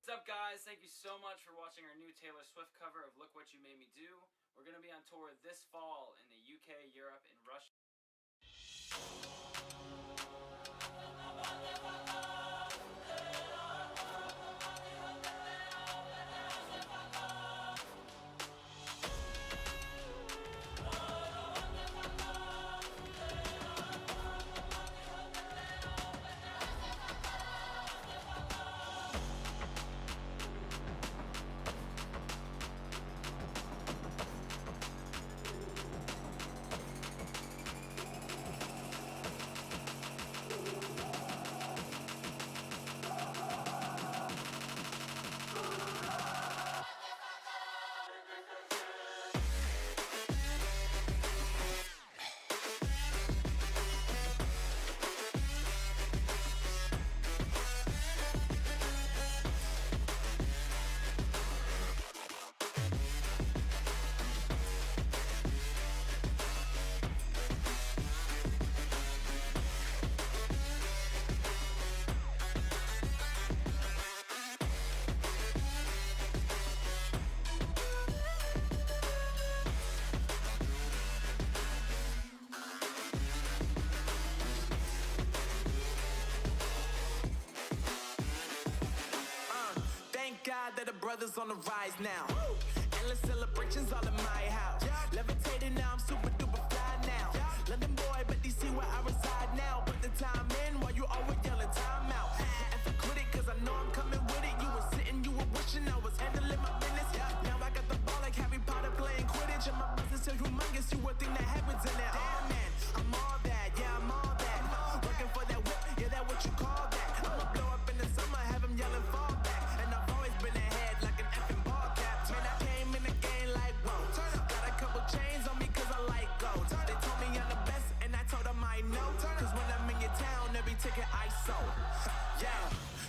What's up, guys? Thank you so much for watching our new Taylor Swift cover of Look What You Made Me Do. We're going to be on tour this fall in the UK, Europe, and Russia. Thank God that the brothers on the rise now. Endless celebrations all in my house. Levitating now, I'm super duper fly now. London boy, but DC where I reside now. Put the time in while you always yelling time out. And for quit it, cause I know I'm coming with it. You were sitting, you were wishing I was handling my business. Now I got the ball like Harry Potter playing Quidditch. And my business is humongous, you would think that happens in there. Damn man, I'm all that, yeah I'm all that. Working for that whip, yeah that what you call that. I'ma blow up in the summer, have him yelling fall back. And I've always been ahead like an effing ball cap. Man, I came in the game like whoa. Got a couple chains on me cause I like gold. They told me I'm the best and I told them I know. Cause when I'm in your town, every ticket I sold. Yeah,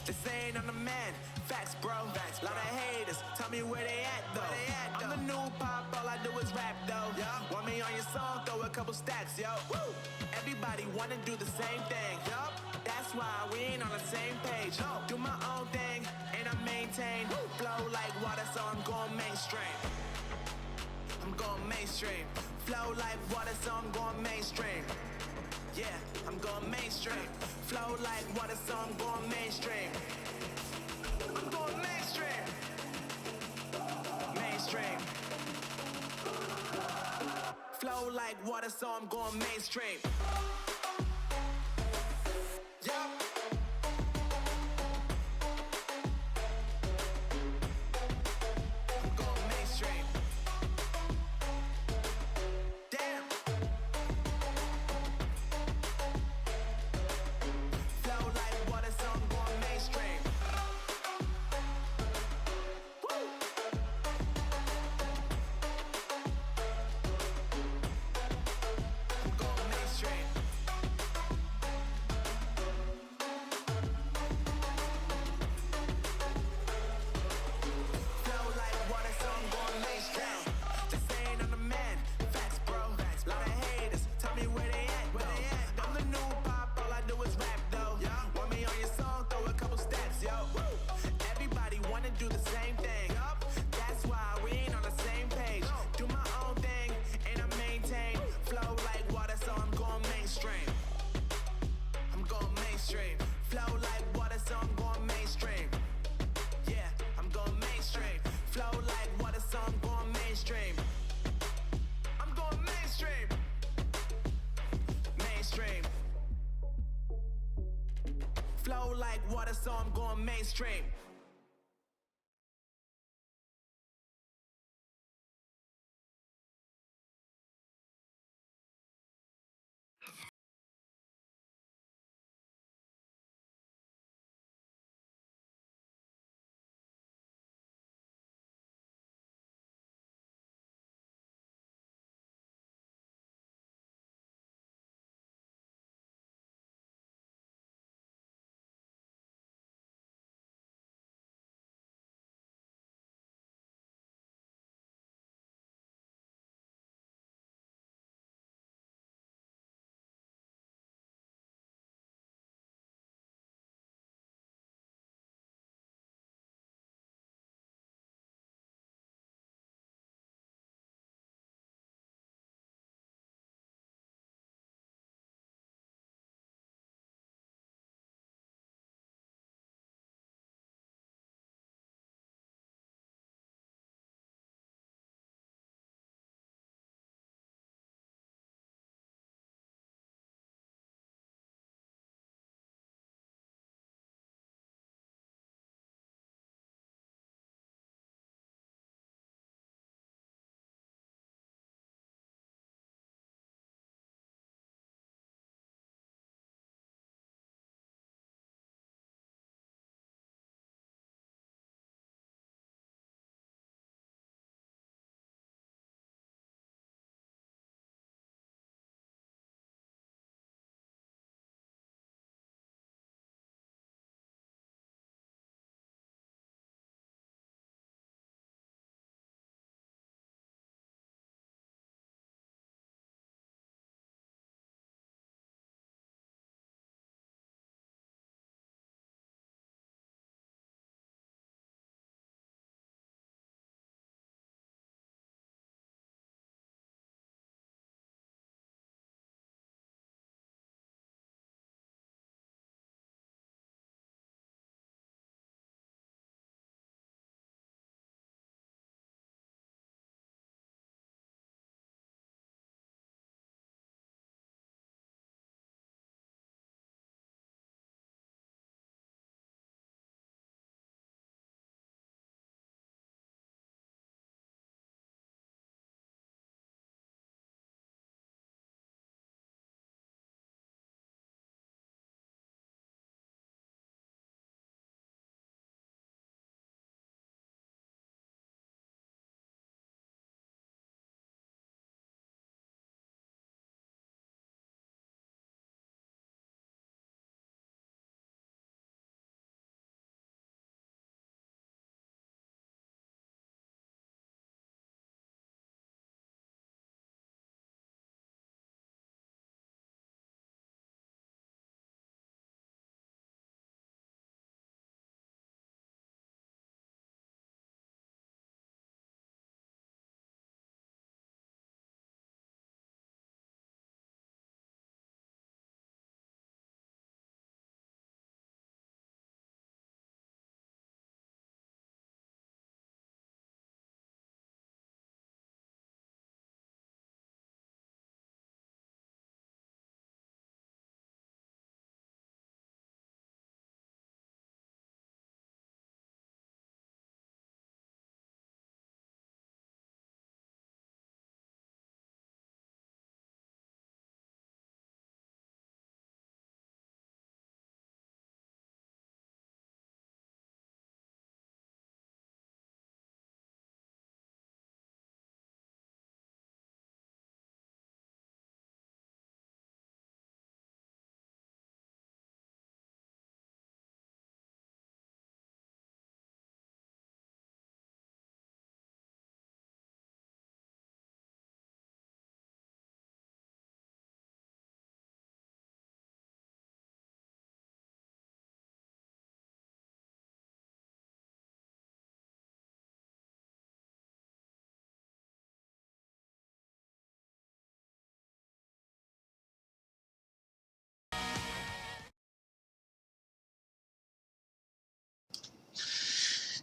they saying I'm the man. Facts, bro. Lot of haters, tell me where they at though. I'm the new pop, all I do is rap though. Want me on your song, throw a couple stacks, yo. Woo! Everybody wanna do the same thing. That's why we ain't on the same page. Do my own thing and I maintain. Flow like water, so I'm going mainstream. I'm going mainstream. Flow like water, so I'm going mainstream. Yeah, I'm going mainstream. Flow like water, so I'm going mainstream. I'm going mainstream. Mainstream. Flow like water, so I'm going mainstream. Yeah. I'm going mainstream. Damn. Flow like water, so I'm going mainstream. Woo. I'm going mainstream. Flow like water, so I'm going mainstream. They saying I'm the man. Facts, bro. Lot of haters, tell me where they at though. I'm the new pop, all I do is rap though. Want me on your song, throw a couple stacks, yo. Everybody wanna do the same thing. That's why we ain't on the same page. Do my own thing and I maintain. Flow like water, so I'm going mainstream. I'm going mainstream. Flow like water, so I'm going mainstream. Yeah, I'm going mainstream. Flow like water, so I'm going mainstream. I'm going mainstream. Mainstream. Flow like water, so I'm going mainstream.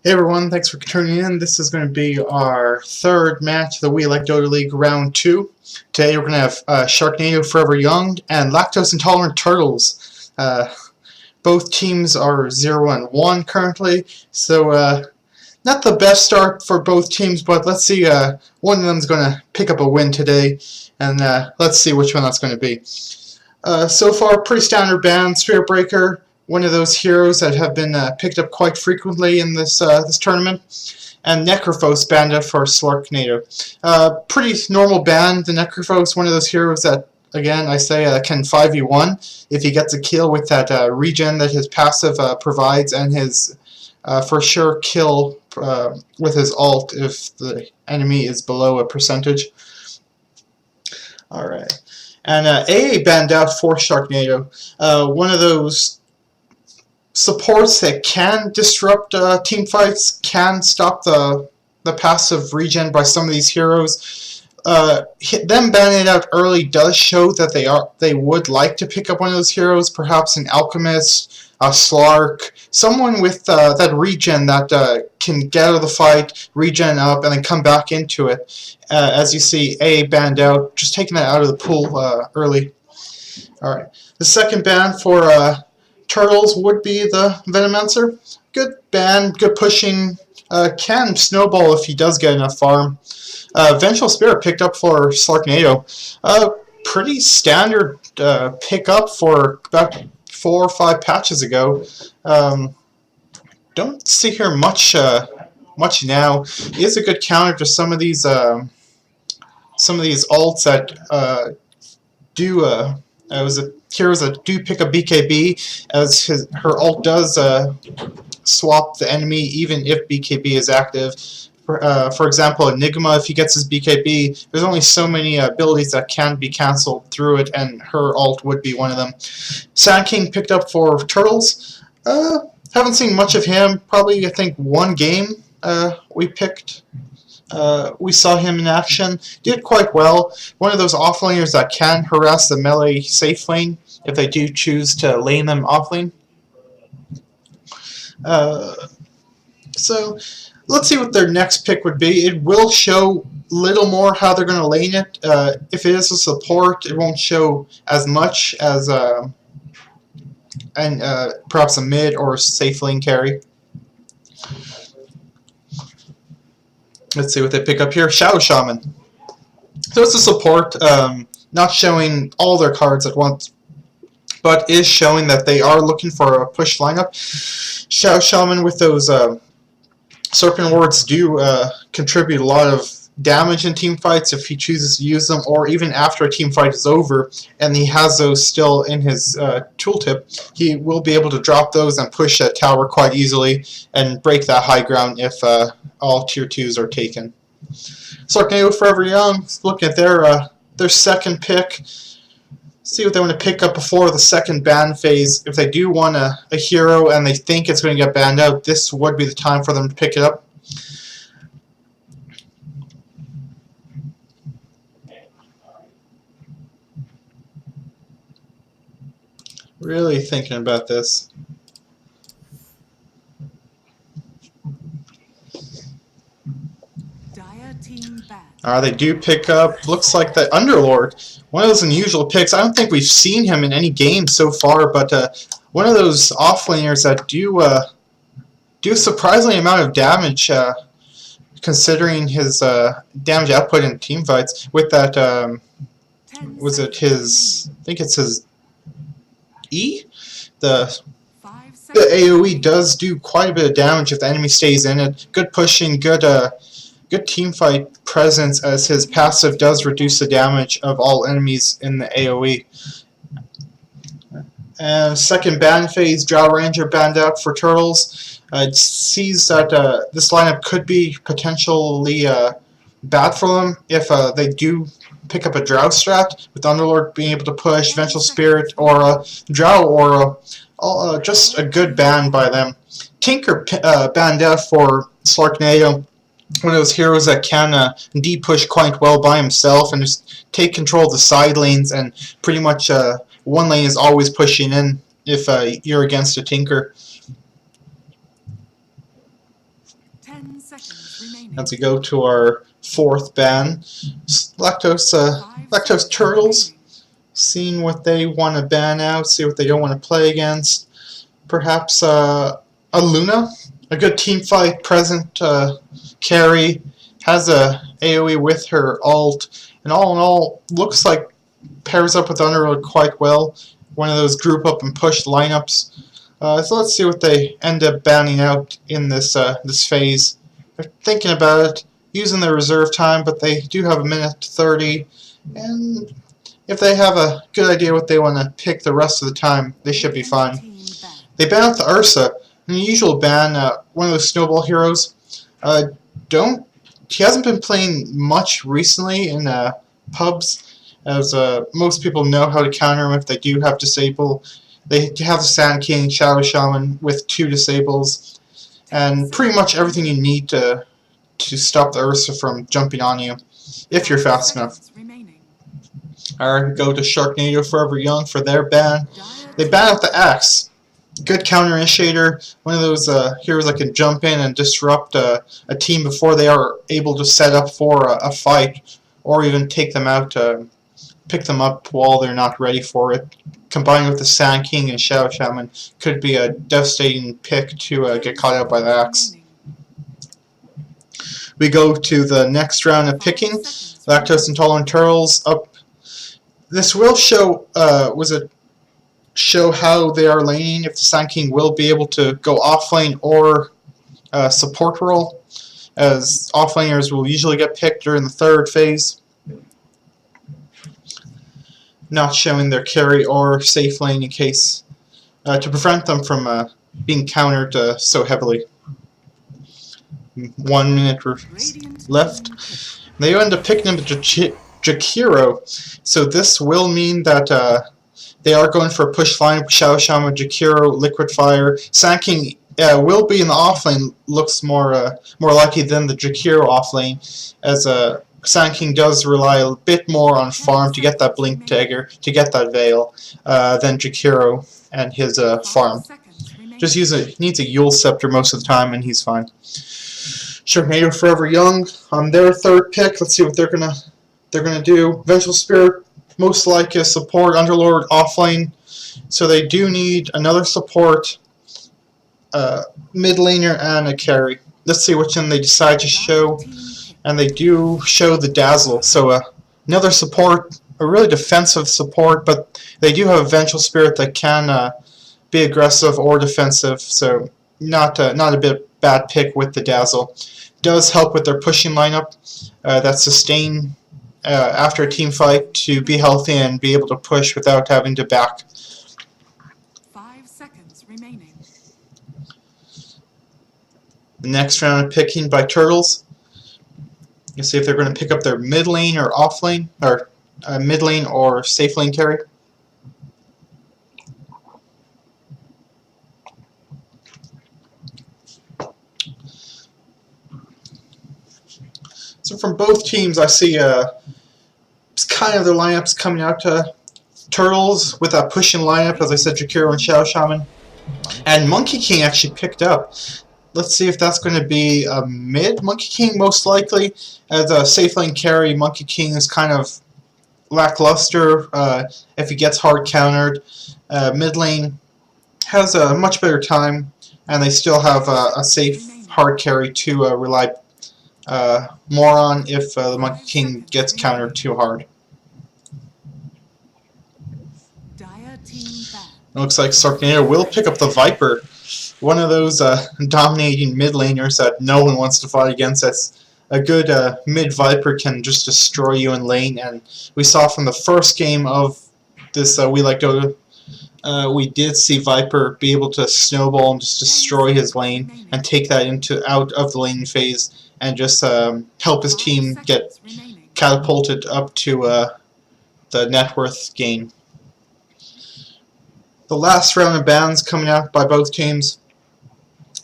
Hey everyone, thanks for tuning in. This is going to be our third match of the Dota League Round 2. Today we're going to have Slarknado Forever Young and Lactose Intolerant Turtles. Both teams are 0-1 currently, so not the best start for both teams, but let's see, one of them is going to pick up a win today, and let's see which one that's going to be. So far, pretty standard ban, Spirit Breaker, one of those heroes that have been picked up quite frequently in this this tournament, and Necrophos banned up for Slarknado. Pretty normal ban. The Necrophos, one of those heroes that, again, I say can 5v1 if he gets a kill with that regen that his passive provides, and his for sure kill with his ult if the enemy is below a percentage. Alright. And AA banned out for Slarknado. One of those supports that can disrupt team fights, can stop the passive regen by some of these heroes. Them banning it out early does show that they would like to pick up one of those heroes, perhaps an Alchemist, a Slark, someone with that regen that can get out of the fight, regen up, and then come back into it. As you see, A banned out, just taking that out of the pool early. Alright, the second ban for Turtles would be the Venomancer. Good ban, good pushing, can snowball if he does get enough farm. Vengeful Spirit picked up for Slarknado. Pretty standard pickup for about 4 or 5 patches ago. Don't see here much now. He is a good counter to some of these ults that do heroes that do pick up BKB, as her ult does swap the enemy even if BKB is active. For example, Enigma, if he gets his BKB, there's only so many abilities that can be cancelled through it, and her ult would be one of them. Sand King picked up for Turtles. Haven't seen much of him. Probably, I think, one game we saw him in action. Did quite well. One of those offlaners that can harass the melee safe lane if they do choose to lane them offlane. So let's see what their next pick would be. It will show little more how they're going to lane it. If it is a support, it won't show as much as perhaps a mid or safe lane carry. Let's see what they pick up here. Shadow Shaman. So it's a support, not showing all their cards at once, but is showing that they are looking for a push lineup. Shadow Shaman with those Serpent Wards do contribute a lot of damage in team fights if he chooses to use them, or even after a team fight is over and he has those still in his tooltip, he will be able to drop those and push a tower quite easily and break that high ground if all tier 2s are taken. Slarknado Forever Young, looking at their second pick. See what they want to pick up before the second ban phase. If they do want a hero and they think it's going to get banned out, this would be the time for them to pick it up. Really thinking about this. They do pick up, looks like the Underlord. One of those unusual picks. I don't think we've seen him in any game so far, but one of those offlaners that do surprisingly amount of damage, considering his damage output in team fights. With that, was it his? I think it's his E. The AoE does do quite a bit of damage if the enemy stays in it. Good pushing, good team fight presence, as his passive does reduce the damage of all enemies in the AoE. And second ban phase, Drow Ranger banned out for Turtles. It sees that this lineup could be potentially bad for them if they do pick up a Drow strat, with Underlord being able to push, Vengeful Spirit, Aura, Drow Aura, just a good ban by them. Tinker banned out for Slarknado, one of those heroes that can D-push quite well by himself and just take control of the side lanes, and pretty much one lane is always pushing in if you're against a Tinker. As we go to our 4th ban, Lactose Turtles, seeing what they want to ban out, see what they don't want to play against. Perhaps a Luna, a good team fight present carry, has a AoE with her ult, and all in all, looks like pairs up with Underworld quite well. One of those group up and push lineups. So let's see what they end up banning out in this this phase. They're thinking about it, using their reserve time, but they do have a minute 30, and if they have a good idea what they want to pick the rest of the time, they should be fine. They ban out the Ursa, an unusual ban, one of those snowball heroes. He hasn't been playing much recently in pubs, as most people know how to counter him if they do have disable. They have the Sand King, Shadow Shaman with 2 disables, and pretty much everything you need to stop the Ursa from jumping on you, if you're fast enough. Alright, we go to Slarknado Forever Young for their ban. They ban out the Axe. Good counter initiator, one of those heroes that can jump in and disrupt a team before they are able to set up for a fight, or even take them out to pick them up while they're not ready for it. Combined with the Sand King and Shadow Shaman, could be a devastating pick to get caught out by the Axe. We go to the next round of picking. Lactose Intolerant Turtles up. This will show show how they are laning, if the Sand King will be able to go off lane or support role, as off laners will usually get picked during the 3rd phase. Not showing their carry or safe lane in case to prevent them from being countered so heavily. 1 minute left. They end up picking up Jakiro, so this will mean that they are going for a push line. Shadow Shaman, Jakiro, Liquid Fire. Sand King will be in the off lane. Looks more likely than the Jakiro off lane, as Sand King does rely a bit more on farm to get that Blink Dagger, to get that Veil, than Jakiro and his farm. Just needs a Yule Scepter most of the time, and he's fine. Slarknado Forever Young on their 3rd pick. Let's see what they're gonna do. Vengeful Spirit, most like a support, Underlord offlane, so they do need another support, mid laner, and a carry. Let's see which one they decide to show, and they do show the Dazzle, so another support, a really defensive support, but they do have a Vengeful Spirit that can be aggressive or defensive, so not a bad pick with the Dazzle. Does help with their pushing lineup, that sustain after a team fight, to be healthy and be able to push without having to back. 5 seconds remaining. The next round of picking by Turtles. You see if they're going to pick up their mid lane or off lane, or mid lane or safe lane carry. So from both teams, I see it's kind of their lineups coming out to Turtles with that pushing lineup, as I said, Jakiro and Shadow Shaman. And Monkey King actually picked up. Let's see if that's going to be a mid Monkey King, most likely. As a safe lane carry, Monkey King is kind of lackluster if he gets hard countered. Mid lane has a much better time, and they still have a safe hard carry to rely more on if the Monkey King gets countered too hard. It looks like Slarknado will pick up the Viper, one of those dominating mid laners that no one wants to fight against. That's a good mid Viper can just destroy you in lane, and we saw from the first game of this We Like Dota, we did see Viper be able to snowball and just destroy his lane and take that out of the lane phase, and just help his team get catapulted up to the net worth gain. The last round of bans coming out by both teams.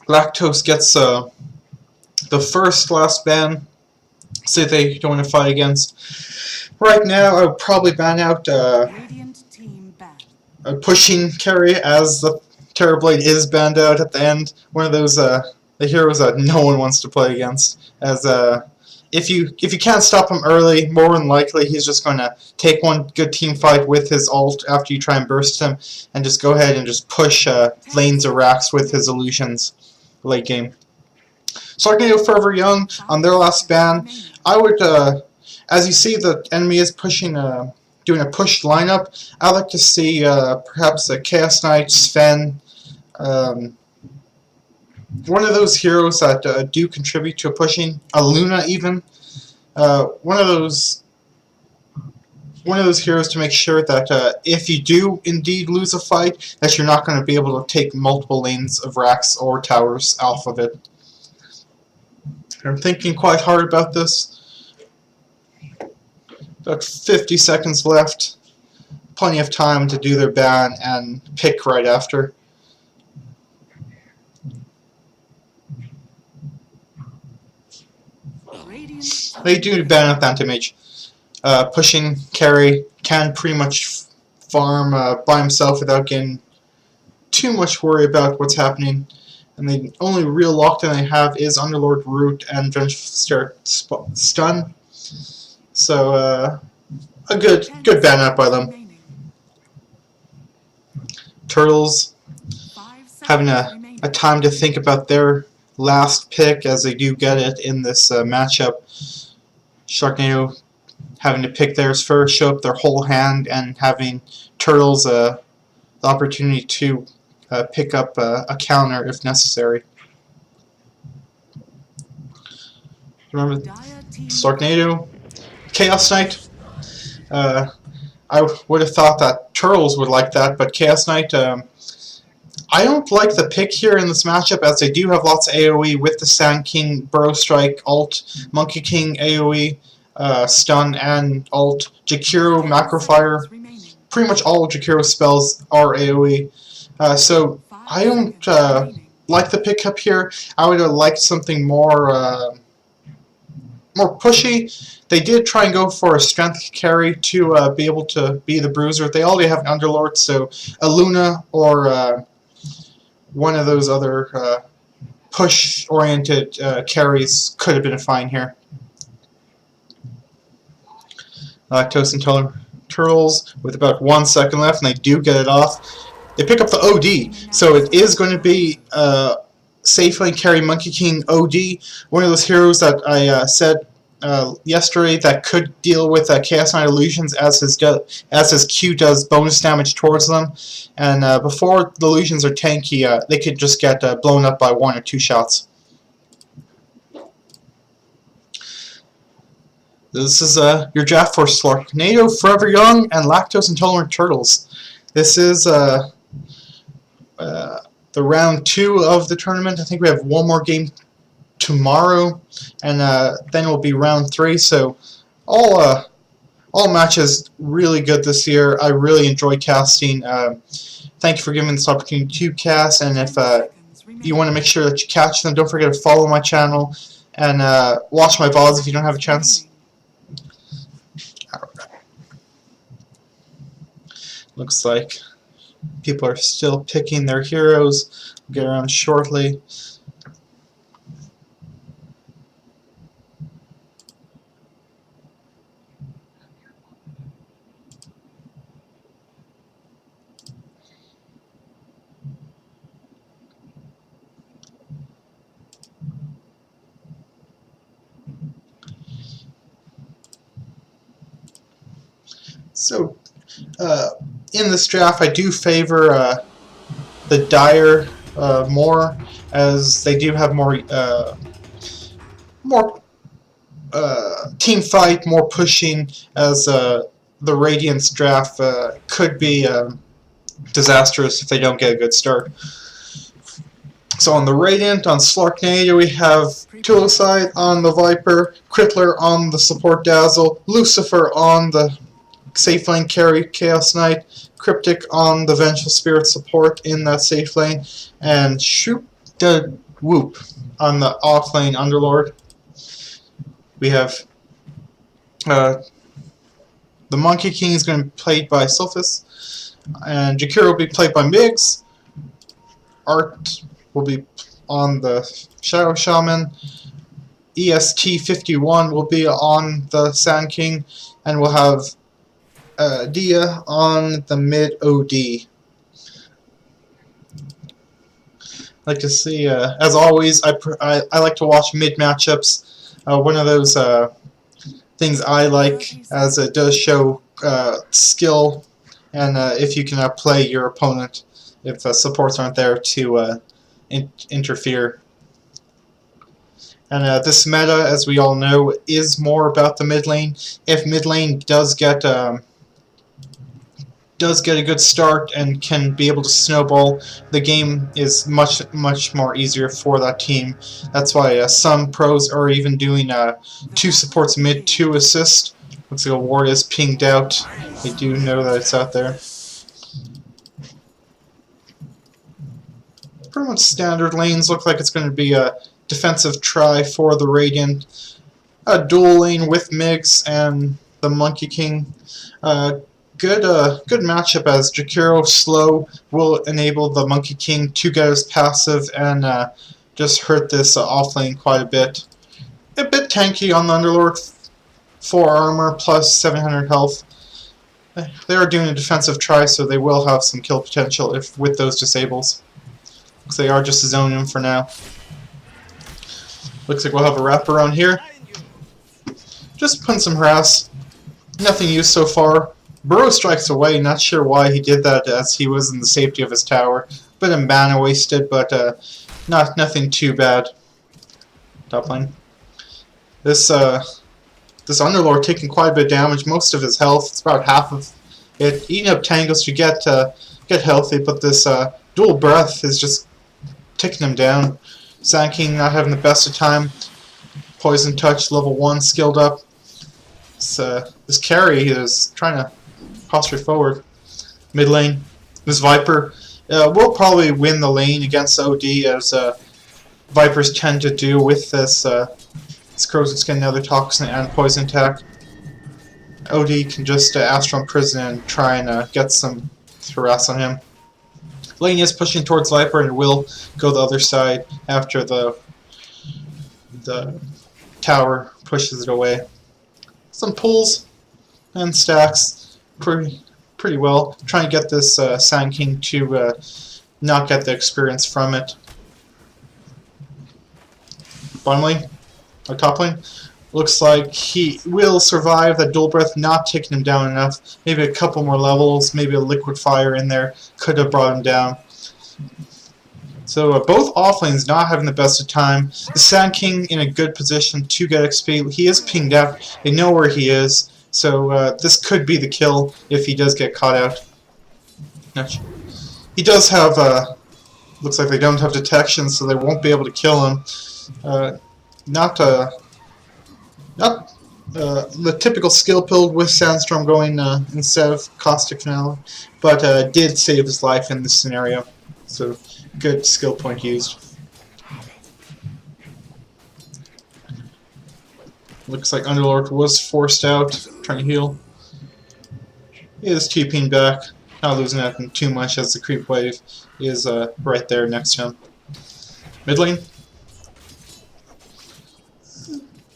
Lactose gets the last ban. See if they don't want to fight against. Right now, I would probably ban out a pushing carry, as the Terrorblade is banned out at the end. One of those the heroes that no one wants to play against. As if you can't stop him early, more than likely he's just going to take one good team fight with his ult after you try and burst him, and just go ahead and just push lanes of racks with his illusions late game. Slarknado Forever Young on their last ban. I would, as you see, the enemy is pushing, doing a push lineup. I'd like to see perhaps a Chaos Knight, Sven, one of those heroes that do contribute to pushing, a Luna even. One of those heroes to make sure that if you do indeed lose a fight, that you're not going to be able to take multiple lanes of racks or towers off of it. I'm thinking quite hard about this. About 50 seconds left. Plenty of time to do their ban and pick right after. They do ban up anti-mage. Pushing carry can pretty much farm by himself without getting too much worry about what's happening. And the only real lockdown they have is Underlord Root and Vengeful Stun. So a good ban up by them. Turtles having a time to think about their last pick, as they do get it in this matchup. Slarknado having to pick theirs first, show up their whole hand, and having Turtles the opportunity to pick up a counter if necessary. Remember, Slarknado, Chaos Knight. I would have thought that Turtles would like that, but Chaos Knight, I don't like the pick here in this matchup, as they do have lots of AoE with the Sand King, Burrow Strike, ult, Monkey King AoE, Stun, and ult, Jakiro, Macrofire. Pretty much all of Jakiro's spells are AoE. So I don't like the pickup here. I would have liked something more pushy. They did try and go for a strength carry to be able to be the bruiser. They already have an Underlord, so a Luna or one of those other push-oriented carries could have been fine here. Lactose Intolerant Turtles with about 1 second left, and they do get it off. They pick up the OD, so it is going to be safe lane carry Monkey King OD, one of those heroes that I said yesterday that could deal with Chaos Knight illusions as his Q does bonus damage towards them, and before the illusions are tanky, they could just get blown up by 1 or 2 shots. This is your draft for Slarknado, Forever Young, and Lactose Intolerant Turtles. This is the round 2 of the tournament. I think we have one more game tomorrow, and then it will be round 3. So all matches really good this year. I really enjoy casting. Thank you for giving me this opportunity to cast, and if you want to make sure that you catch them, don't forget to follow my channel and watch my VODs if you don't have a chance. Looks like people are still picking their heroes. We'll get around shortly. So, in this draft, I do favor the Dire more, as they do have more team fight, more pushing, as the Radiance draft could be disastrous if they don't get a good start. So on the Radiant, on Slarknado, we have Tulicide on the Viper, Crippler on the support Dazzle, Lucifer on the safe lane carry Chaos Knight, Cryptic on the Vengeful Spirit support in that safe lane, and Shoot the Whoop on the off lane Underlord. We have the Monkey King is going to be played by Sulfus, and Jakiro will be played by Migs. Art will be on the Shadow Shaman. EST51 will be on the Sand King, and we'll have Dia on the mid OD. Like to see, as always, I like to watch mid matchups. One of those things I like, as it does show skill, and if you can play your opponent if supports aren't there to interfere. And this meta, as we all know, is more about the mid lane. If mid lane does get a good start and can be able to snowball, the game is much more easier for that team. That's why some pros are even doing 2 supports mid, 2 assist. Looks like a ward is pinged out. I do know that it's out there. Pretty much standard lanes. Look like it's going to be a defensive try for the Radiant. A dual lane with Migs and the Monkey King. Good matchup, as Jakiro slow will enable the Monkey King to get his passive and just hurt this off lane quite a bit. A bit tanky on the Underlord. 4 armor plus 700 health. They are doing a defensive try, so they will have some kill potential if with those disables. Looks they are just zoning him for now. Looks like we'll have a wraparound here. Just putting some harass. Nothing used so far. Burrow strikes away, not sure why he did that, as he was in the safety of his tower. Bit of mana wasted, but nothing too bad. Top lane. This Underlord taking quite a bit of damage, most of his health. It's about half of it. Eating up tangles to get healthy, but this dual breath is just taking him down. Sand King not having the best of time. Poison touch, level 1, skilled up. This carry is trying to posture forward. Mid lane. This Viper will probably win the lane against OD, as Vipers tend to do with this Corrosive Skin, another Toxin, and Poison attack. OD can just Astral Prison and try and get some harass on him. Lane is pushing towards Viper and will go the other side after the tower pushes it away. Some pulls and stacks pretty well. Trying to get this Sand King to not get the experience from it. Bottom lane, or top lane, looks like he will survive. That dual breath not taking him down enough. Maybe a couple more levels, maybe a liquid fire in there could have brought him down. So both offlanes not having the best of time. The Sand King in a good position to get XP. He is pinged out. They know where he is. So this could be the kill if he does get caught out. He does have, looks like they don't have detection, so they won't be able to kill him. Not the typical skill build with Sandstorm going instead of Caustic Finale, but did save his life in this scenario. So good skill point used. Looks like Underlord was forced out, trying to heal. He is TPing back, not losing nothing too much, as the creep wave is right there next to him. Mid lane.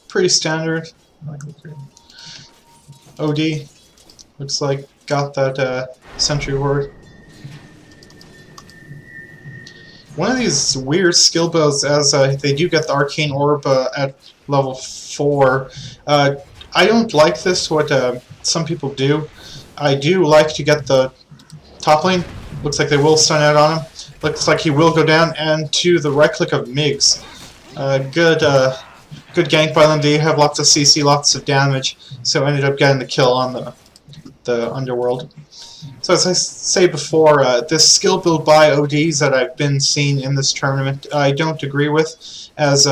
Pretty standard. OD looks like got that sentry ward. One of these weird skill builds, as they do get the arcane orb at level 4. I don't like this, what some people do. I do like to get the top lane. Looks like they will stun out on him. Looks like he will go down, and to the right click of Migs. Good gank by them. They have lots of CC, lots of damage, so ended up getting the kill on the Underworld. So as I say before, this skill build by ODs that I've been seeing in this tournament, I don't agree with, as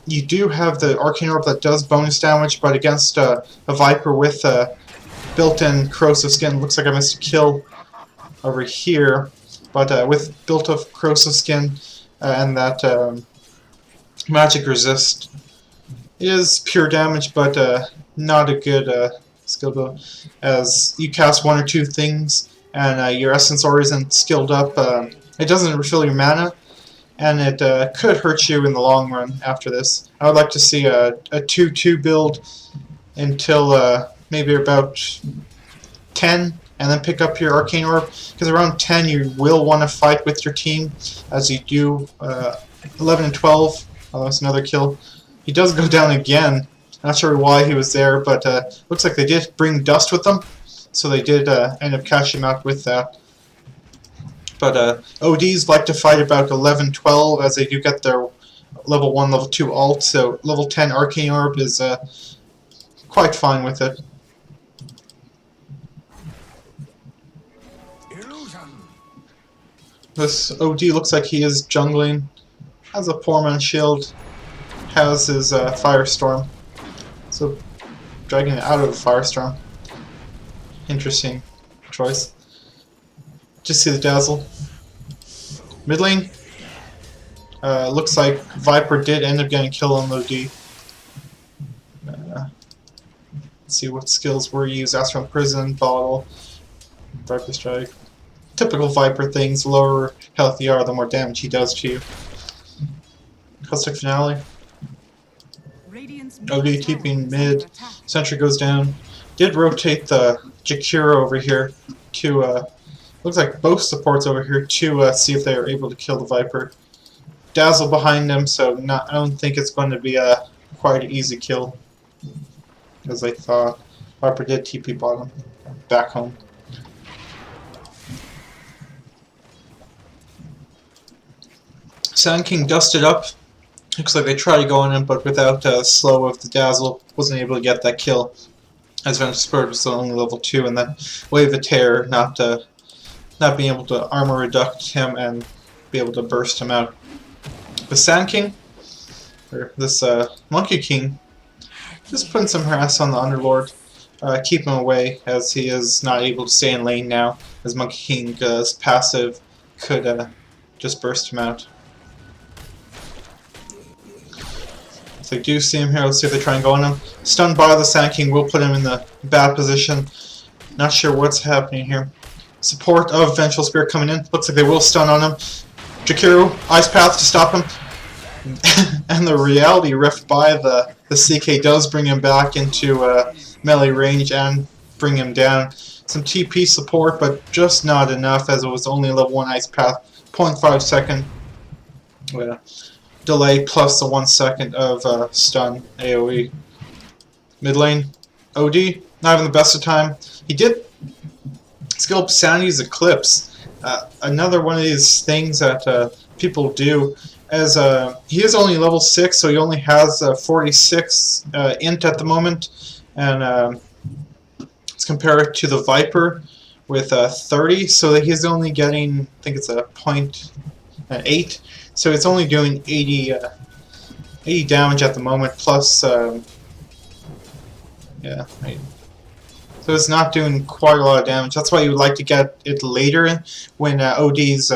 you do have the Arcane Orb that does bonus damage, but against a Viper with built-in Corrosive Skin, looks like I missed a kill over here, but with built-up Corrosive Skin and that Magic Resist, it is pure damage, but not a good skill build, as you cast 1 or 2 things and your Essence Aura isn't skilled up. It doesn't refill your mana, and it could hurt you in the long run after this. I would like to see a 2-2 build until maybe about 10, and then pick up your Arcane Orb, because around 10 you will want to fight with your team, as you do 11 and 12. Oh, that's another kill. He does go down again. Not sure why he was there, but looks like they did bring dust with them, so they did end up cashing out with that. But ODs like to fight about 11, 12, as they do get their level 1, level 2 ult, so level 10 Arcane Orb is quite fine with it. This OD looks like he is jungling, has a poor man shield, has his Firestorm, so dragging it out of the Firestorm. Interesting choice. Just see the Dazzle. Mid lane, looks like Viper did end up getting killed on OD. Let's see what skills were used. Astral Prison, Bottle, Viper Strike. Typical Viper things, the lower health you are, the more damage he does to you. Caustic Finale. OD TPing mid. Sentry goes down. Did rotate the Jakiro over here to, looks like both supports over here to see if they are able to kill the Viper. Dazzle behind them, so I don't think it's going to be a quite an easy kill, as I thought. Viper did TP bottom, back home. Sand King dusted up. Looks like they tried to go on him, but without slow of the Dazzle, wasn't able to get that kill. As Vengeful Spirit was only level 2, and then Wave of Terror not being able to armor reduct him and be able to burst him out. The Sand King, or this Monkey King, just putting some harass on the Underlord, keep him away, as he is not able to stay in lane now, as Monkey King's passive could just burst him out. If they do see him here, let's see if they try and go on him. Stunned by the Sand King will put him in the bad position. Not sure what's happening here. Support of Vengeful Spirit coming in. Looks like they will stun on him. Jakiro, Ice Path to stop him. And the Reality Rift by the CK does bring him back into melee range and bring him down. Some TP support, but just not enough, as it was only level 1 Ice Path. 0.5 second delay plus the 1 second of stun AoE. Mid lane, OD, not having the best of time. He did skill up Sanity's Eclipse. Another one of these things that people do, as he is only level 6, so he only has 46 int at the moment, and let's compare it to the Viper with 30, so that he's only getting, I think it's a 0.8, so it's only doing 80 damage at the moment, plus yeah, so it's not doing quite a lot of damage. That's why you would like to get it later when OD's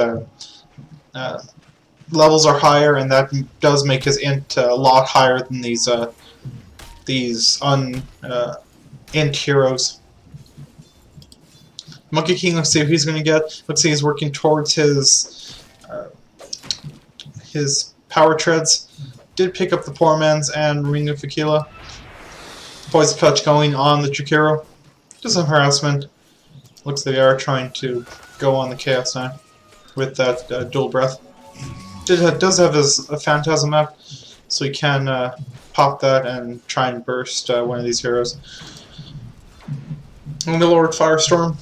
levels are higher, and that does make his int a lot higher than these int heroes. Monkey King, let's see what he's going to get. Let's see, he's working towards his power treads. Did pick up the Poor Man's and Ring of Aquila. Poison Touch going on the Jakiro. Just some harassment. Looks like they are trying to go on the Chaos Knight with that dual breath. Does have his Phantasm map, so he can pop that and try and burst one of these heroes. And the Lord Firestorm.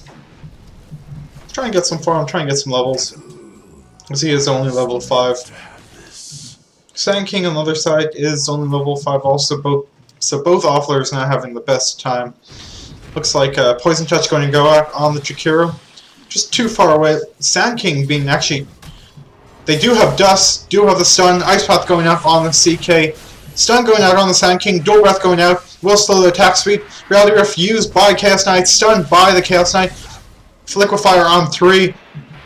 Try and get some farm, try and get some levels. Because he is only level 5. Sand King on the other side is only level 5 also, so both offlers not having the best time. Looks like Poison Touch going to go out on the Jakiro. Just too far away. Sand King being actually... They do have Dust, do have the Stun. Ice Path going out on the CK. Stun going out on the Sand King. Dual Breath going out. Will slow the attack speed. Reality Rift used by Chaos Knight. Stunned by the Chaos Knight. Liquefier on 3.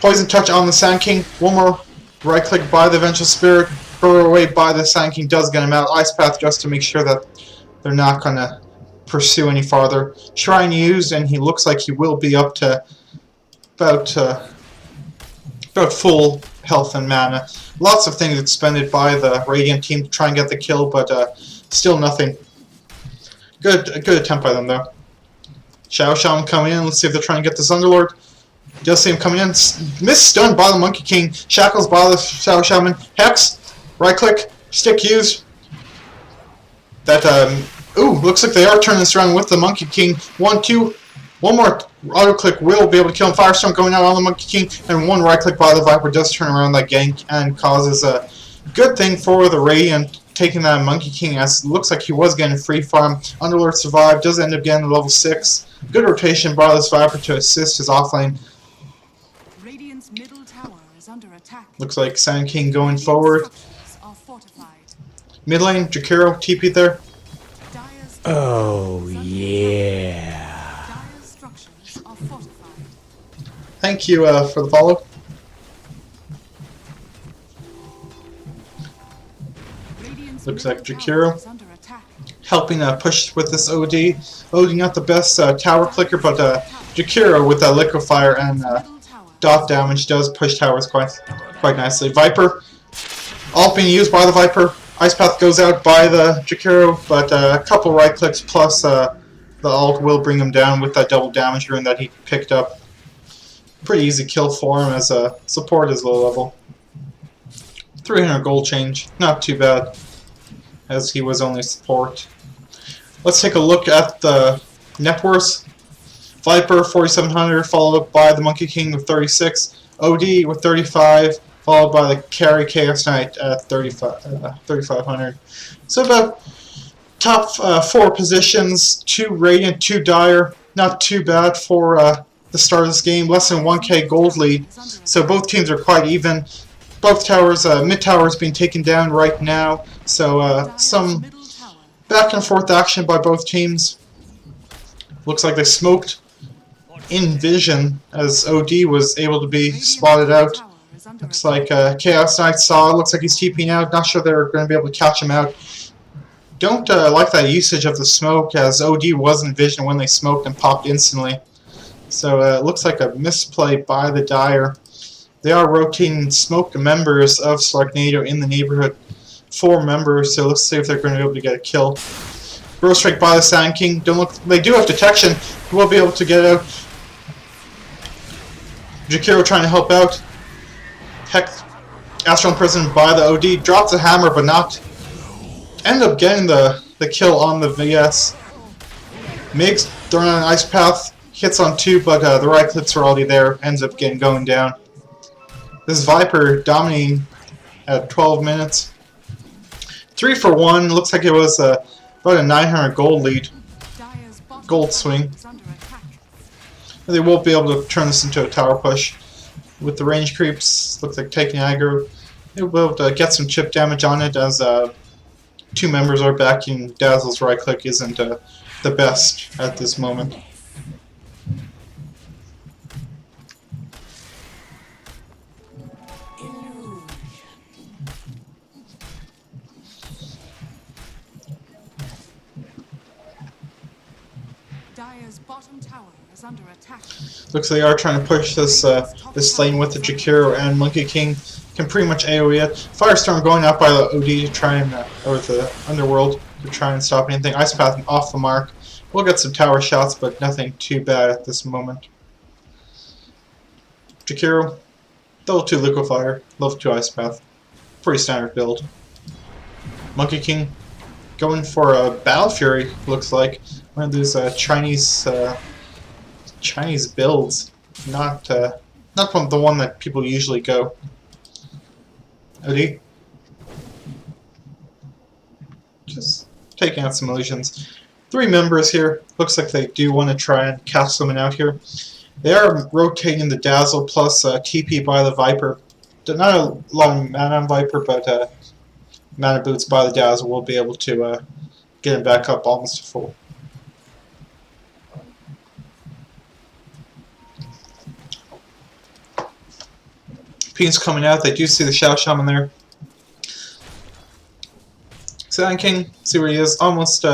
Poison Touch on the Sand King. One more right click by the Vengeful Spirit. Burrow away by the Sand King does get him out. Ice Path just to make sure that they're not going to pursue any farther. Shrine used, and he looks like he will be up to about full health and mana. Lots of things expended by the Radiant team to try and get the kill, but still nothing. Good attempt by them, though. Xiao Shaman coming in. Let's see if they're trying to get this Underlord. Does see him coming in. Missed stun by the Monkey King. Shackles by the Xiao Shaman. Hex. Right click. Stick used. That, ooh, looks like they are turning this around with the Monkey King. 1, 2. One more auto click will be able to kill him. Firestorm going out on the Monkey King. And one right click by the Viper does turn around that gank and causes a good thing for the Radiant taking that Monkey King, as it looks like he was getting free farm. Underlord survived. Does end up getting level 6. Good rotation by this Viper to assist his offlane. Radiant's middle tower is under attack. Looks like Sand King going forward. Structures are fortified. Mid lane, Jakiro, TP there. Dire's Oh, yeah. Dire's structures are fortified. Thank you for the follow. Radiant's Looks middle like tower Jakiro is under attack. helping push with this OD. OD not the best tower clicker, but Jakiro with Liquefier and Middle tower dot damage does push towers quite nicely. Viper, all being used by the Viper. Ice Path goes out by the Jakiro, but a couple right clicks plus the ult will bring him down with that double damage rune that he picked up. Pretty easy kill for him, as support is low level. 300 gold change, not too bad, as he was only support. Let's take a look at the net worth. Viper 4,700, followed up by the Monkey King with 36, OD with 35, followed by the carry Chaos Knight at 3,500. So about top 4 positions, 2 Radiant, 2 Dire. Not too bad for the start of this game. Less than 1k gold lead, so both teams are quite even. Both towers, mid towers being taken down right now, so some back and forth action by both teams. Looks like they smoked in vision as OD was able to be spotted out. Looks like Chaos Knight saw. Looks like he's TPing out. Not sure they're going to be able to catch him out. Don't like that usage of the smoke, as OD was in vision when they smoked and popped instantly. So it looks like a misplay by the Dire. They are rotating smoke members of Slarknado in the neighborhood. 4 members, so let's see if they're going to be able to get a kill. Bro strike by the Sand King. Don't look. They do have detection. We'll be able to get out. Jakiro trying to help out. Heck, Astral Imprisoned by the OD. Drops a hammer, but not. End up getting the kill on the VS. Migs throwing on an Ice Path. Hits on 2, but the right clicks were already there. Ends up going down. This Viper dominating at 12 minutes. 3 for 1. Looks like it was about a 900 gold lead. Gold swing. They won't be able to turn this into a tower push. With the range creeps, looks like taking aggro. They will be able to get some chip damage on it, as 2 members are backing. Dazzle's right click isn't the best at this moment. Dire's bottom tower is under attack. Looks like they are trying to push this this lane with the Jakiro, and Monkey King can pretty much AoE it. Firestorm going out by the OD to try and, or the Underworld to try and stop anything. Ice Path off the mark. We'll get some tower shots, but nothing too bad at this moment. Jakiro, level 2 Liquefier, level 2 Ice Path. Pretty standard build. Monkey King going for a Battle Fury, looks like. One of those Chinese builds, not the one that people usually go. OD, just taking out some illusions. 3 members here. Looks like they do want to try and catch someone out here. They are rotating the Dazzle plus TP by the Viper. Not a lot of mana on Viper, but mana boots by the Dazzle will be able to get him back up almost to full. Ping's coming out. They do see the Xiao Shaman there. Sand King, see where he is. Almost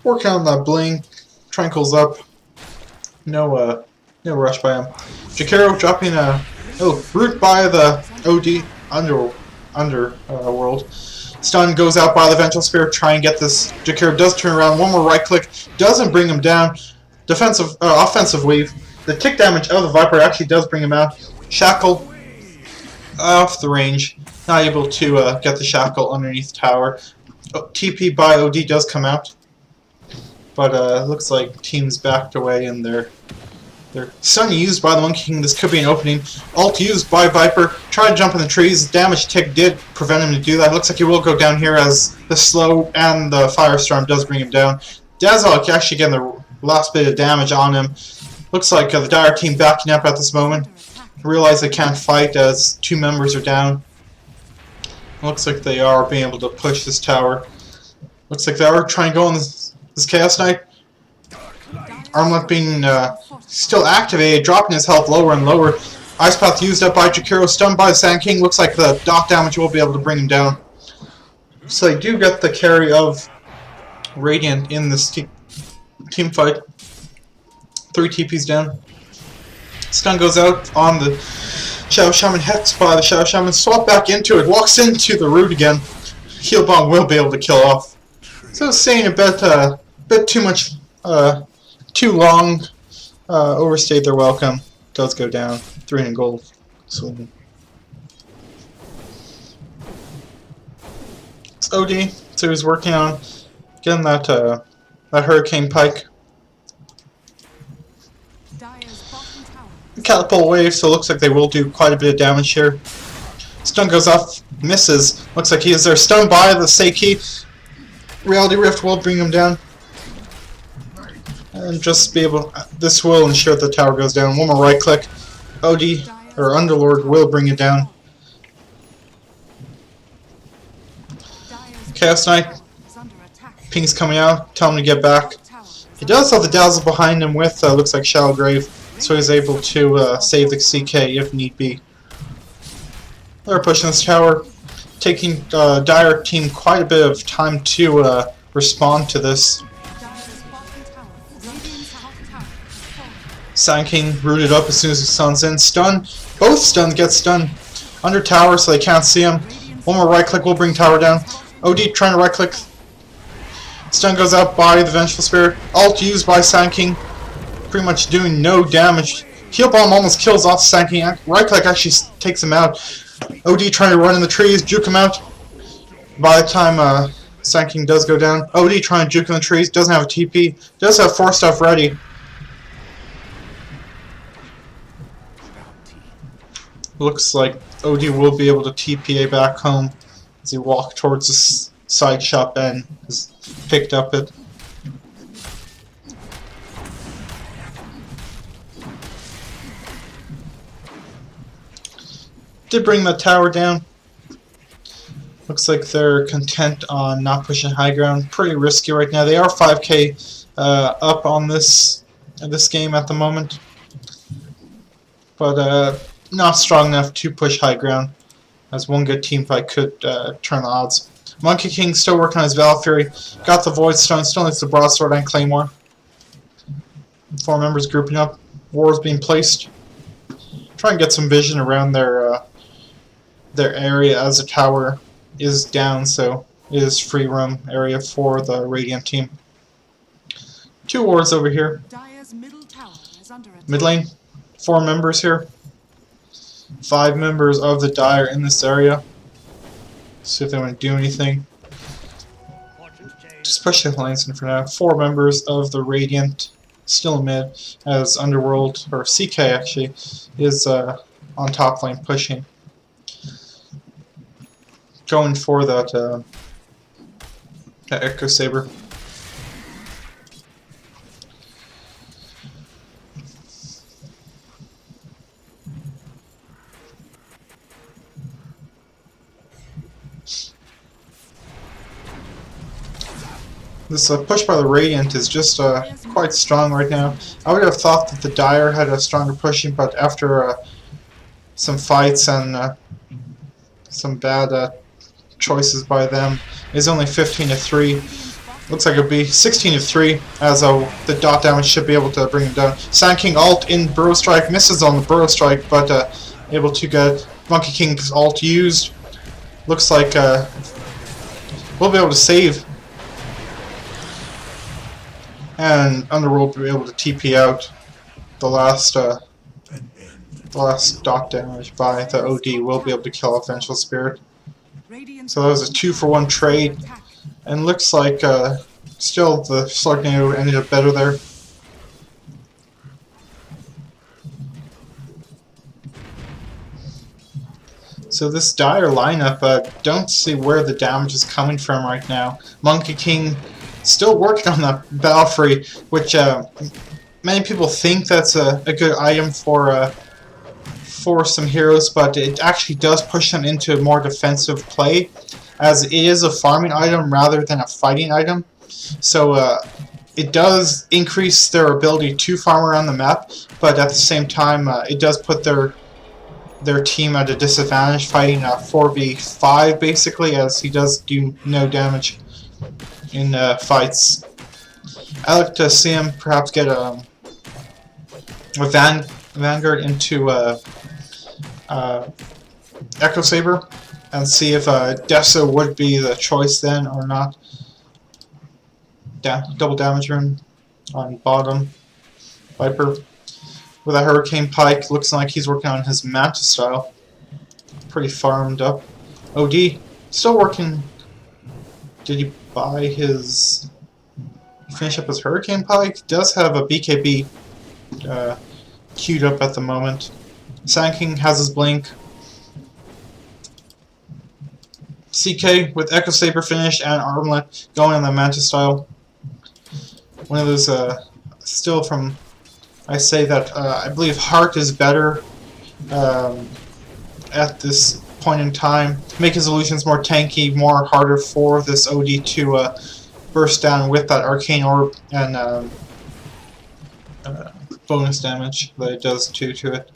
working on the bling. Tranquil's up. No rush by him. Jakiro dropping a Oh, root by the OD world. Stun goes out by the Vengeful Spirit. Try and get this. Jakiro does turn around. One more right click. Doesn't bring him down. Offensive wave. The tick damage of the Viper actually does bring him out. Shackle off the range. Not able to get the Shackle underneath the tower. TP by OD does come out. But looks like teams backed away and they're stun used by the Monkey King. This could be an opening. Ult used by Viper. Trying to jump in the trees. Damage tick did prevent him to do that. Looks like he will go down here as the slow and the Firestorm does bring him down. Dazzle actually getting the last bit of damage on him. Looks like the Dire team backing up at this moment. Realize they can't fight as 2 members are down. Looks like they are being able to push this tower. Looks like they are trying to go on this Chaos Knight. Armlet being still activated, dropping his health lower and lower. Ice Path used up by Jakiro, stunned by the Sand King. Looks like the dot damage will be able to bring him down. So they do get the carry of Radiant in this team fight. 3 TPs down. Stun goes out on the Shadow Shaman, hex by the Shadow Shaman, swap back into it, walks into the root again. Heal Bomb will be able to kill off. So saying a bit too much, too long, overstayed their welcome. Does go down. 300 gold. Swing. It's OD, so he's working on getting that Hurricane Pike. Catapult wave, so it looks like they will do quite a bit of damage here. Stun goes off, misses. Looks like he is there. Stunned by the Seiki. Reality Rift will bring him down. And just be able. This will ensure the tower goes down. One more right click. OD or Underlord will bring it down. Chaos Knight. Ping's coming out. Tell him to get back. He does have the Dazzle behind him with looks like Shallow Grave. So he's able to save the CK if need be. They're pushing this tower, taking Dire team quite a bit of time to respond to this. Sand King rooted up as soon as the sun's in. Stun. Both stuns get stunned. Under tower so they can't see him. One more right click will bring tower down. OD trying to right click. Stun goes out by the Vengeful Spirit. Ult used by Sand King. Pretty much doing no damage. Heal Bomb almost kills off Sand King. Right click actually takes him out. OD trying to run in the trees, juke him out. By the time Sand King does go down, OD trying to juke in the trees, doesn't have a TP, does have 4 stuff ready. Looks like OD will be able to TPA back home as he walks towards the side shop and has picked up it. Did bring the tower down. Looks like they're content on not pushing high ground. Pretty risky right now. They are 5k up on this game at the moment, but not strong enough to push high ground. As one good team fight could turn the odds. Monkey King still working on his Valkyrie. Got the Void Stone. Still needs the Broadsword and Claymore. 4 members grouping up. Wars being placed. Try and get some vision around their area as the tower is down, so it is free roam area for the Radiant team. 2 wards over here. Mid lane, 4 members here. 5 members of the Dire in this area. See if they want to do anything. Just push the lanes in for now. 4 members of the Radiant still mid, as Underworld, or CK actually, is on top lane pushing. Going for that Echo Saber. This push by the Radiant is just quite strong right now. I would have thought that the Dire had a stronger pushing, but after some fights and some bad choices by them, it's only 15-3. Looks like it'll be 16-3, as the dot damage should be able to bring him down. Sand King ult in Burrow Strike, misses on the Burrow Strike, but able to get Monkey King's ult used. Looks like we'll be able to save. And Underworld will be able to TP out the last dot damage by the OD. Will be able to kill off Vengeful Spirit. So that was a 2-for-1 trade. And looks like still the Slarknado ended up better there. So this dire lineup, don't see where the damage is coming from right now. Monkey King still working on that Belfry, which many people think that's a good item for some heroes, but it actually does push them into more defensive play, as it is a farming item rather than a fighting item. So it does increase their ability to farm around the map, but at the same time it does put their team at a disadvantage fighting a 4v5 basically, as he does do no damage in fights. I like to see him perhaps get a Vanguard into Echo Saber and see if Deso would be the choice then or not. Double damage rune on bottom. Viper with a Hurricane Pike, looks like he's working on his Manta style. Pretty farmed up. OD still working. Did he buy his... finish up his Hurricane Pike? Does have a BKB queued up at the moment. Sand King has his Blink. CK with Echo Saber finish and Armlet going on the Manta style. One of those still from... I say that I believe Heart is better at this point in time. Make his illusions more tanky, more harder for this OD to burst down with that Arcane Orb and bonus damage that it does to it.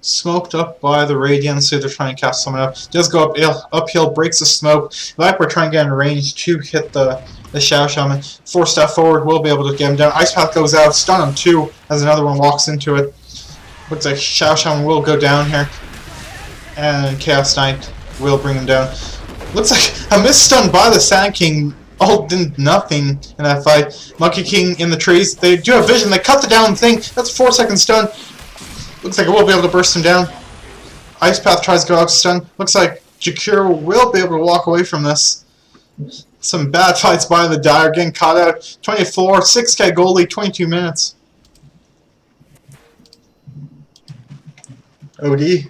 Smoked up by the Radiance, so they're trying to cast someone up. Does go uphill, breaks the smoke. Viper trying to get in range to hit the Shadow Shaman. 4-step forward, will be able to get him down. Ice Path goes out, stun him too, as another one walks into it. Looks like Shadow Shaman will go down here. And Chaos Knight will bring him down. Looks like a miss stun by the Sand King. All did nothing in that fight. Monkey King in the trees. They do have vision, they cut the down thing. That's a 4-second stun. Looks like it will be able to burst him down. Ice Path tries to go out to stun. Looks like Jakiro will be able to walk away from this. Some bad fights by the Dire, getting caught out. 24, 6k goal lead, 22 minutes. OD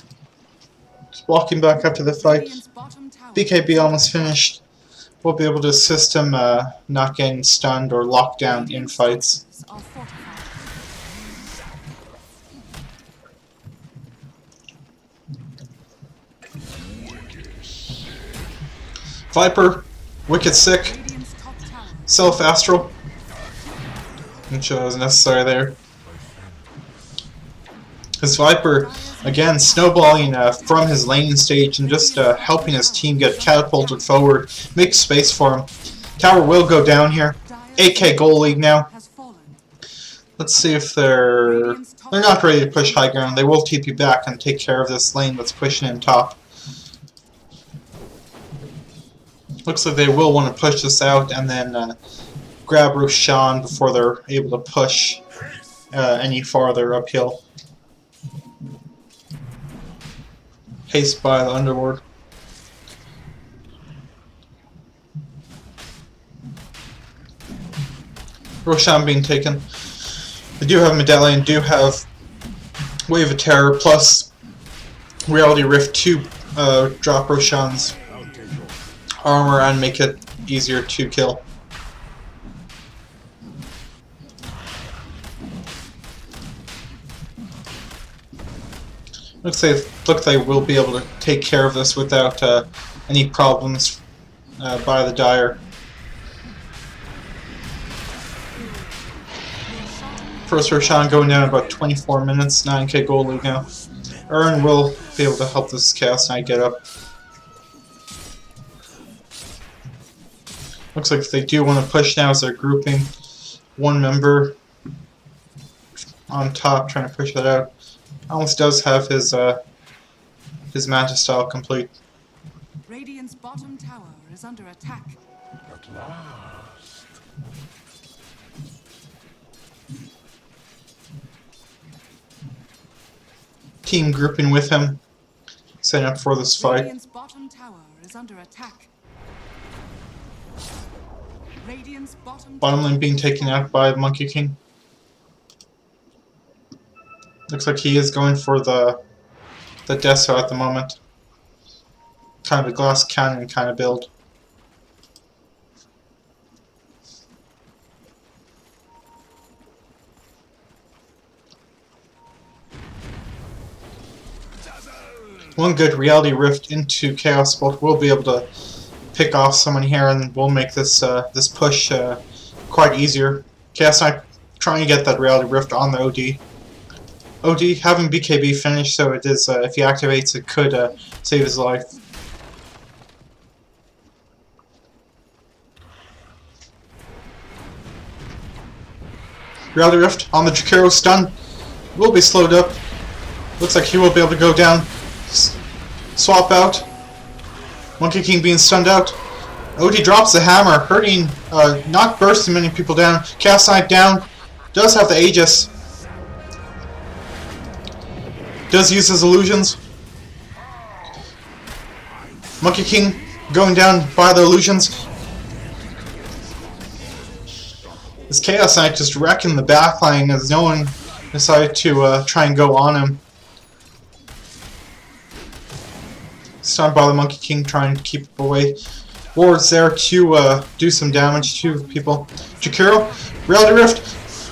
just walking back up to the fight. BKB almost finished. We'll be able to assist him not getting stunned or locked down in fights. Viper, Wicked Sick, Self-Astral, which was necessary there. His Viper, again, snowballing from his laning stage and just helping his team get catapulted forward, make space for him. Tower will go down here. 8k goal league now. Let's see if they're not ready to push high ground. They will TP back and take care of this lane that's pushing in top. Looks like they will want to push this out and then grab Roshan before they're able to push any farther uphill. Haste by the Underlord. Roshan being taken. They do have Medallion, do have Wave of Terror, plus Reality Rift to drop Roshan's armor and make it easier to kill. Looks like they will be able to take care of this without any problems by the Dire. First Roshan going down about 24 minutes, 9k goal lead now. Ern will be able to help this Chaos Knight get up. Looks like they do want to push now as they're grouping one member on top, trying to push that out. Almost does have his Manta style complete. Radiant's bottom tower is under attack. At last. Team grouping with him, setting up for this fight. Radiant's bottom tower is under attack. Radiant's Bottom lane being taken out by Monkey King. Looks like he is going for the Deso at the moment. Kind of a glass cannon kind of build. One good reality rift into Chaos Bolt will be able to pick off someone here, and will make this this push quite easier. Chaos Knight trying to get that reality rift on the OD. OD having BKB finished, so it is if he activates, it could save his life. Reality rift on the Jakiro, stun will be slowed up. Looks like he will be able to go down. Swap out. Monkey King being stunned out. OD drops the hammer, hurting, not bursting many people down. Chaos Knight down. Does have the Aegis. Does use his illusions. Monkey King going down by the illusions. This Chaos Knight just wrecking the backline as no one decided to try and go on him. Stunned by the Monkey King, trying to keep away. Wards there to do some damage to people. Jakiro, Reality Rift.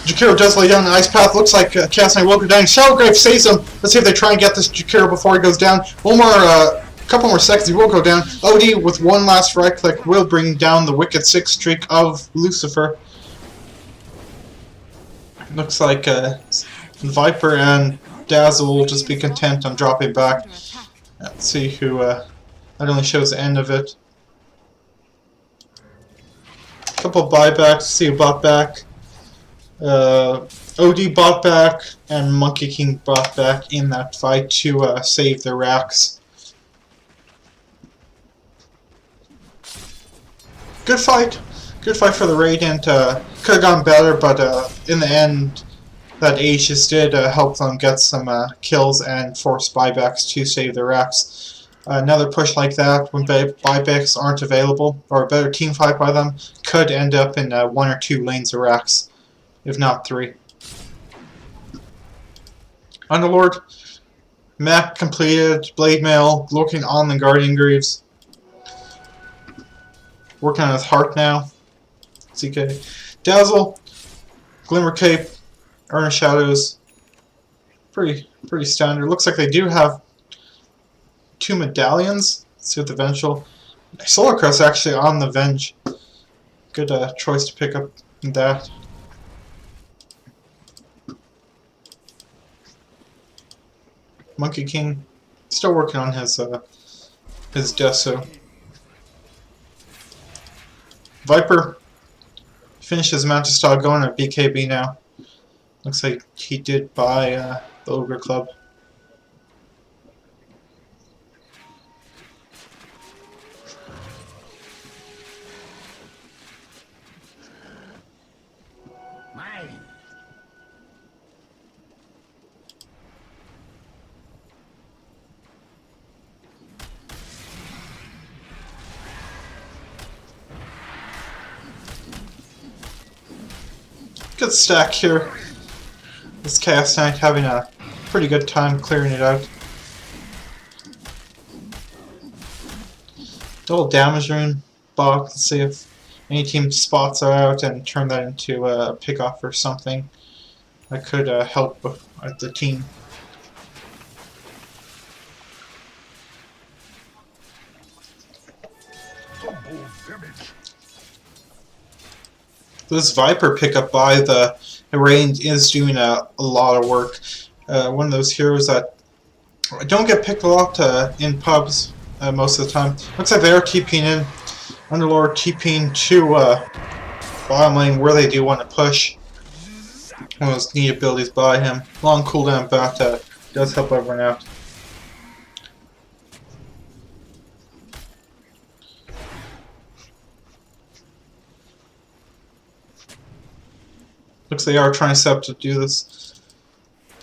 Jakiro does lay down an Ice Path. Looks like Chaos Knight will go down. Shadowgrave saves him. Let's see if they try and get this Jakiro before he goes down. One more, couple more seconds, he will go down. OD with one last right click will bring down the Wicked 6 streak of Lucifer. Looks like Viper and Dazzle will just be content on dropping back. Let's see who that only shows the end of it. Couple buybacks, see who bought back. OD bought back and Monkey King bought back in that fight to save their racks. Good fight. Good fight for the Radiant. Could have gone better, but in the end, that Aegis did help them get some kills and force buybacks to save their racks. Another push like that, when buybacks aren't available, or a better team fight by them, could end up in 1 or 2 lanes of racks, if not 3. Underlord, map completed, Blade Mail, looking on the Guardian Greaves. Working on his heart now. CK. Dazzle, Glimmer Cape, Urn Shadows. Pretty standard. Looks like they do have 2 medallions. Let's see what the Vengeful. Solar Crest actually on the Venge. Good choice to pick up that. Monkey King still working on his Deso. Viper finishes Manta style going at BKB now. Looks like he did buy the Ogre Club. Good stack here. This Chaos Knight having a pretty good time clearing it out. Double damage rune bot. Let's see if any team spots are out and turn that into a pickoff or something. That could help the team. This Viper pickup by the Range is doing a lot of work. One of those heroes that don't get picked a lot in pubs most of the time. Looks like they are TPing in. Underlord TPing to bottom lane where they do want to push. One of those neat abilities by him. Long cooldown, but does help everyone out. Looks like they are trying to set up to do this.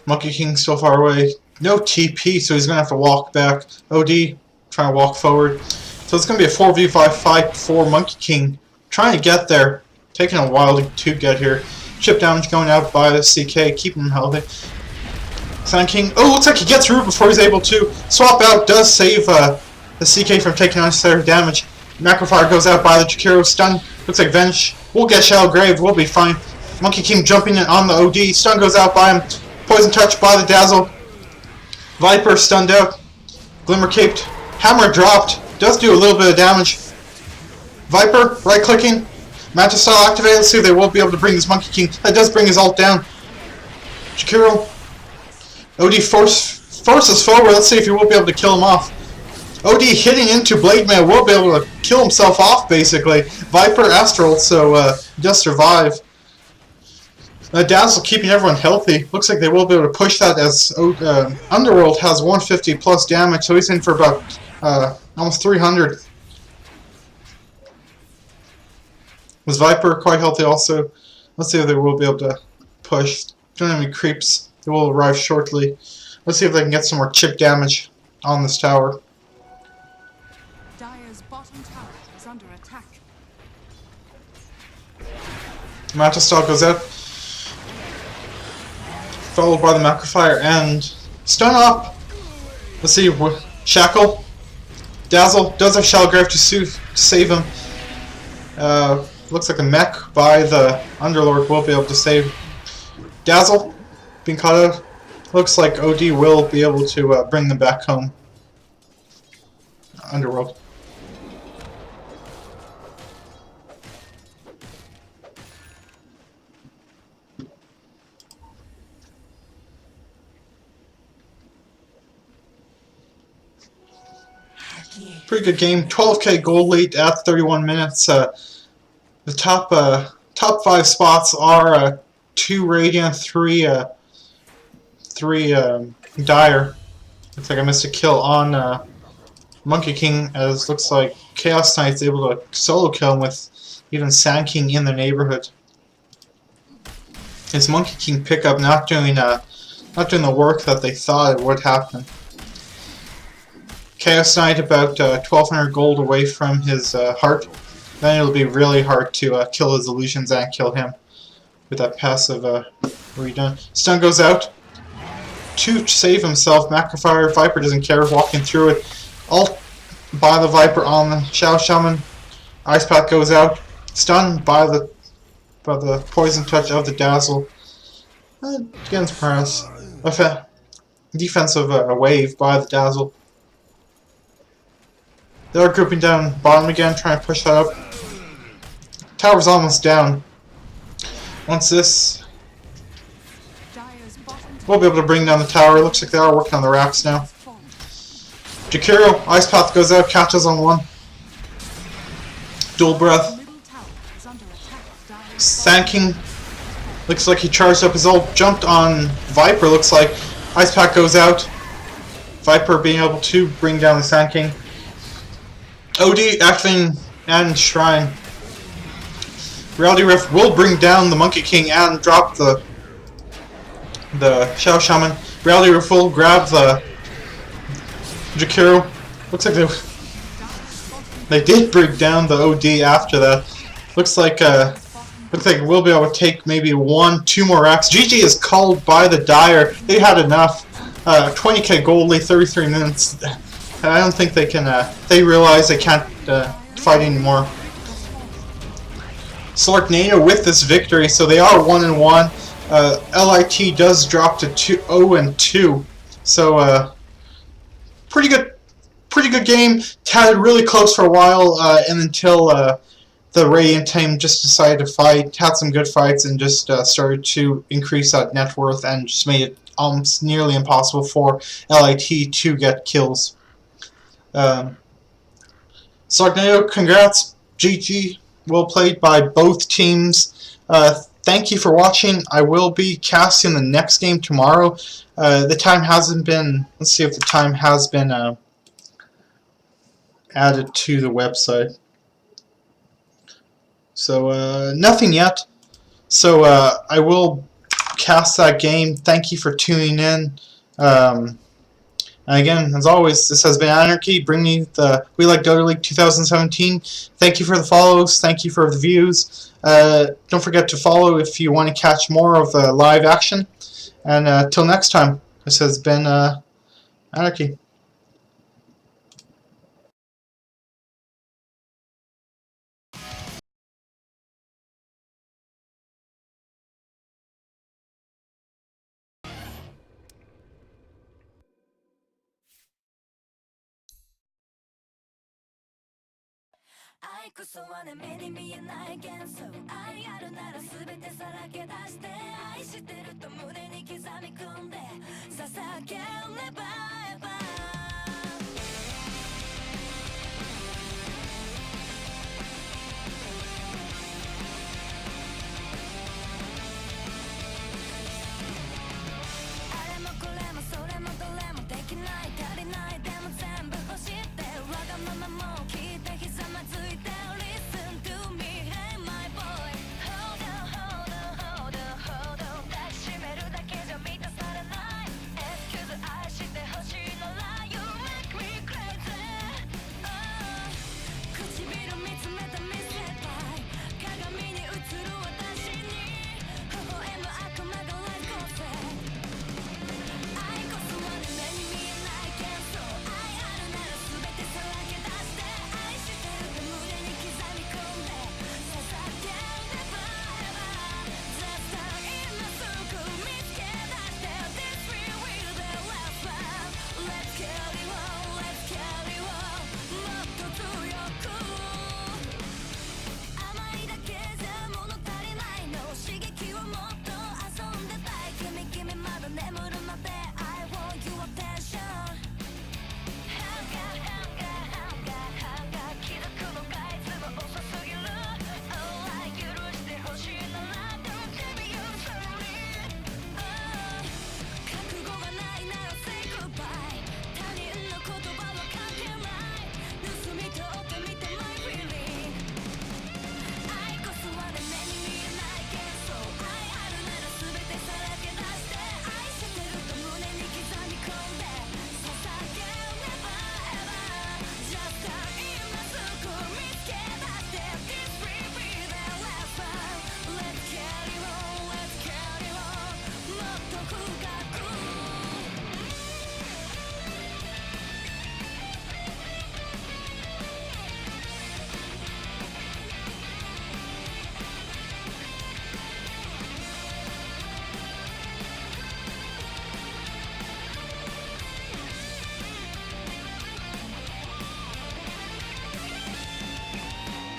Monkey King still far away. No TP, so he's going to have to walk back. OD trying to walk forward. So it's going to be a 4v5 fight for Monkey King. Trying to get there. Taking a while to get here. Chip damage going out by the CK, keeping him healthy. Sand King, oh, looks like he gets through before he's able to swap out. Does save the CK from taking unnecessary damage. Macrofire goes out by the Jakiro. Stun. Looks like Venge will get Shallow Grave. We'll be fine. Monkey King jumping in on the OD. Stun goes out by him. Poison touch by the Dazzle. Viper stunned out. Glimmer caped. Hammer dropped. Does do a little bit of damage. Viper right clicking. Manta style activated. Let's see if they will be able to bring this Monkey King. That does bring his ult down. Jakiro. OD forces forward. Let's see if he will be able to kill him off. OD hitting into Blade Mail will be able to kill himself off basically. Viper Astral, so just survive. Dazzle keeping everyone healthy. Looks like they will be able to push that as Underworld has 150 plus damage, so he's in for about almost 300. Was Viper quite healthy also? Let's see if they will be able to push. Don't have any creeps. They will arrive shortly. Let's see if they can get some more chip damage on this tower. Dire's bottom tower is under attack. Manta Star goes out. Followed by the Macrofire and stun up. Let's see, Shackle. Dazzle does have Shallow Grave to save him. Looks like a mech by the Underlord will be able to save. Dazzle being caught out. Looks like OD will be able to bring them back home. Underworld. Pretty good game. 12k gold lead at 31 minutes. The top 5 spots are 2 Radiant, 3 Dire. Looks like I missed a kill on Monkey King, as looks like Chaos Knight's able to solo kill him with even Sand King in the neighborhood. His Monkey King pickup not doing the work that they thought it would happen. Chaos Knight about 1200 gold away from his heart. Then it'll be really hard to kill his illusions and kill him with that passive redone. Stun goes out to save himself. Macrofire, Viper doesn't care, walking through it. Ult by the Viper on the Shadow Shaman. Ice Path goes out. Stun by the poison touch of the Dazzle. Against press. Defensive wave by the Dazzle. They're grouping down bottom again, trying to push that up. Tower's almost down. Once this, we'll be able to bring down the tower. Looks like they are working on the racks now. Jakiro, Ice Path goes out, catches on one. Dual Breath. Sand King, looks like he charged up his ult, jumped on Viper, looks like. Ice Path goes out. Viper being able to bring down the Sand King. OD activating and Shrine. Reality Rift will bring down the Monkey King and drop the Shadow Shaman. Reality Rift will grab the Jakiro. Looks like they did bring down the OD after that. Looks like we'll be able to take maybe 1-2 more racks. GG is called by the Dire. They had enough. 20k gold lead, 33 minutes. I don't think they can, they realize they can't fight anymore. Slarknado with this victory, so they are 1-1. LIT does drop to 0-2. So, pretty good game. Had it really close for a while, and until the Radiant team just decided to fight, had some good fights, and just started to increase that net worth, and just made it almost nearly impossible for LIT to get kills. Slarknado, congrats. GG. Well played by both teams. Thank you for watching. I will be casting the next game tomorrow. The time hasn't been... Let's see if the time has been added to the website. So, nothing yet. So, I will cast that game. Thank you for tuning in. And again, as always, this has been Anarchy, bringing you the We Like Dota League 2017. Thank you for the follows. Thank you for the views. Don't forget to follow if you want to catch more of the live action. And till next time, this has been Anarchy. I こそはね目に見えない幻想愛あるなら全てさらけ出して愛してると胸に刻み込んで捧げればエバあれもこれもそれもどれもできない足りないでも全部欲しいってわがままも聞いてひざまずいて Listen to me, hey my boy Hold on, hold on, hold on, hold on 抱きしめるだけじゃ満たされない Excuse 愛してほしいなら You make me crazy、唇見つめて見せたい鏡に映る私に微笑む悪魔が Let's go say愛こそはね目に見えない幻想愛あるなら全てさらけ出して愛してると胸に刻み込んで捧げればえば絶対今すぐ見つけ出して This real will the last one Let's carry on, let's carry on もっと強く甘いだけじゃ物足りないの刺激をもっと遊んでたい君まだ眠るまで I want your attention ハンガー気づくのがいつも遅すぎる Oh I 許してほしいなら Don't tell me you're sorry 覚悟がないなら Say goodbye 他人の言葉は関係ない盗み取ってみて My feeling 愛こそはね目に見えない幻想愛あるなら全てさらけ出して愛してると胸に刻み込んで捧げればえば Just time 今すぐ見つけ出して This will be the last one Let's carry on, let's carry on もっと深く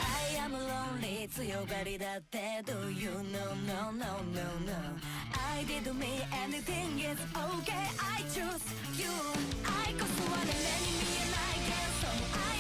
I am lonely 強がりだって Do you know no no no no I did me anything is okay I choose you 愛こそはね目に見えない幻想愛